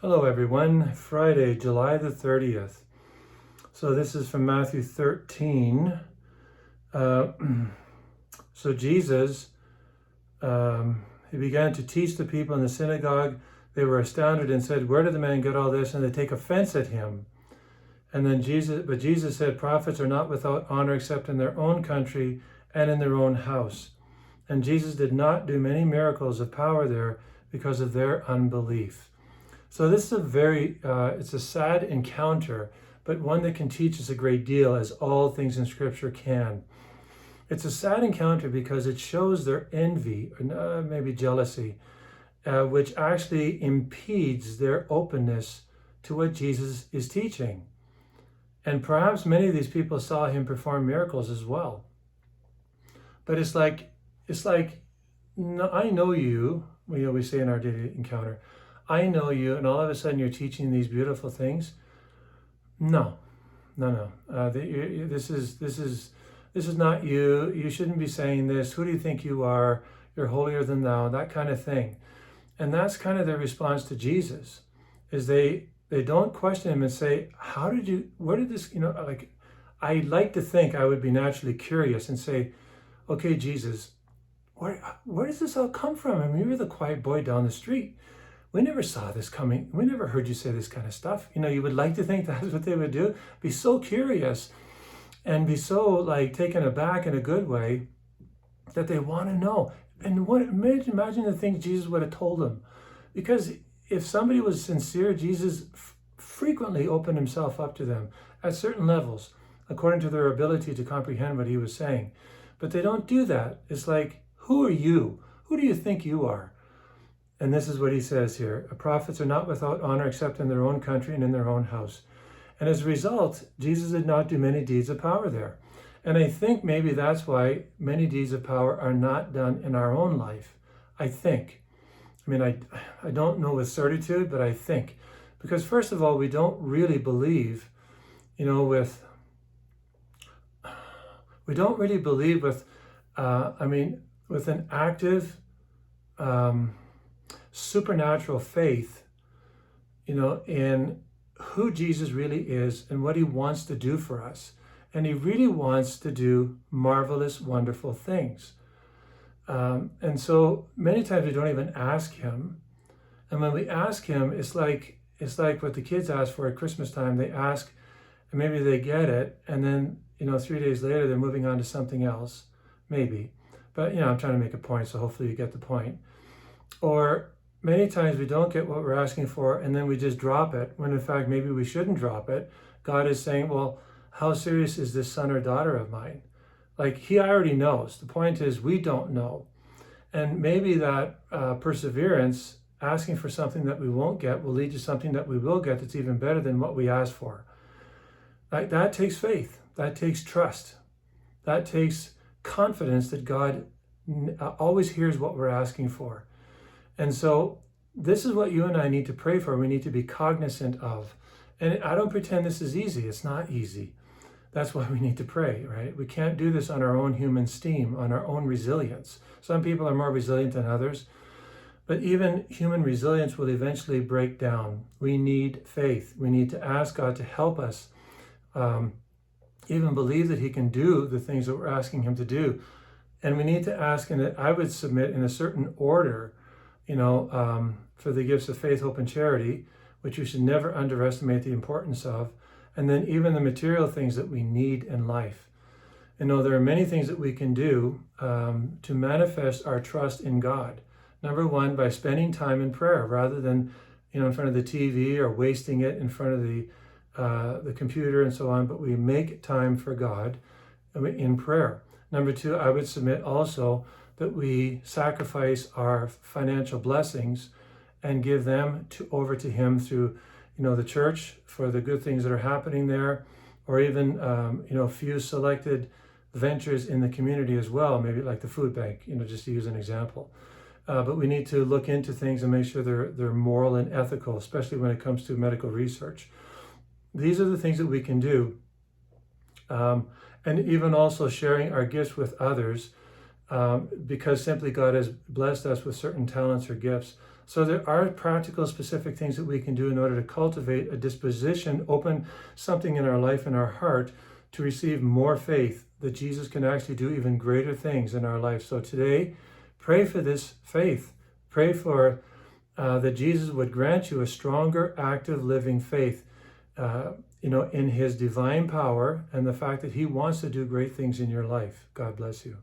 Hello, everyone. Friday, July the 30th. So this is from Matthew 13. Uh, so Jesus, he began to teach the people in the synagogue. They were astounded and said, "Where did the man get all this?" And they take offense at him. And then Jesus said, "Prophets are not without honor except in their own country and in their own house." And Jesus did not do many miracles of power there because of their unbelief. So this is it's a sad encounter, but one that can teach us a great deal, as all things in Scripture can. It's a sad encounter because it shows their envy, or maybe jealousy, which actually impedes their openness to what Jesus is teaching. And perhaps many of these people saw him perform miracles as well. But it's like, no, I know you, we always say in our daily encounter, I know you, and all of a sudden you're teaching these beautiful things. No. This is not you. You shouldn't be saying this. Who do you think you are? You're holier than thou. That kind of thing. And that's kind of their response to Jesus, is they don't question him and say, where did this, I like to think I would be naturally curious and say, okay, Jesus, where does this all come from? I mean, you were the quiet boy down the street. We never saw this coming. We never heard you say this kind of stuff. You would like to think that's what they would do. Be so curious and be so taken aback in a good way that they want to know. And imagine the things Jesus would have told them. Because if somebody was sincere, Jesus frequently opened himself up to them at certain levels, according to their ability to comprehend what he was saying. But they don't do that. It's like, who are you? Who do you think you are? And this is what he says here. Prophets are not without honor except in their own country and in their own house. And as a result, Jesus did not do many deeds of power there. And I think maybe that's why many deeds of power are not done in our own life. I think. I don't know with certitude, but I think. Because first of all, we don't really believe, with an active, supernatural faith, in who Jesus really is and what he wants to do for us. And he really wants to do marvelous, wonderful things. And so many times we don't even ask him. And when we ask him, it's like what the kids ask for at Christmas time. They ask, and maybe they get it, and then 3 days later they're moving on to something else, maybe. But I'm trying to make a point, so hopefully you get the point. Or many times we don't get what we're asking for, and then we just drop it, when in fact maybe we shouldn't drop it. God is saying, well, how serious is this son or daughter of mine? He already knows. The point is, we don't know. And maybe that perseverance, asking for something that we won't get, will lead to something that we will get that's even better than what we asked for. That takes faith. That takes trust. That takes confidence that God always hears what we're asking for. And so this is what you and I need to pray for. We need to be cognizant of. And I don't pretend this is easy. It's not easy. That's why we need to pray, right? We can't do this on our own human steam, on our own resilience. Some people are more resilient than others, but even human resilience will eventually break down. We need faith. We need to ask God to help us even believe that he can do the things that we're asking him to do. And we need to ask, and I would submit in a certain order, for the gifts of faith, hope, and charity, which we should never underestimate the importance of, and then even the material things that we need in life. There are many things that we can do to manifest our trust in God. Number one, by spending time in prayer rather than, in front of the TV or wasting it in front of the computer and so on, but we make time for God in prayer. Number two, I would submit also that we sacrifice our financial blessings and give them over to him through, the church, for the good things that are happening there, or even, a few selected ventures in the community as well, maybe like the food bank, just to use an example. But we need to look into things and make sure they're moral and ethical, especially when it comes to medical research. These are the things that we can do. And even also sharing our gifts with others, because simply God has blessed us with certain talents or gifts. So there are practical, specific things that we can do in order to cultivate a disposition, open something in our life and our heart to receive more faith, that Jesus can actually do even greater things in our life. So today, pray for this faith. Pray for that Jesus would grant you a stronger, active, living faith, in his divine power and the fact that he wants to do great things in your life. God bless you.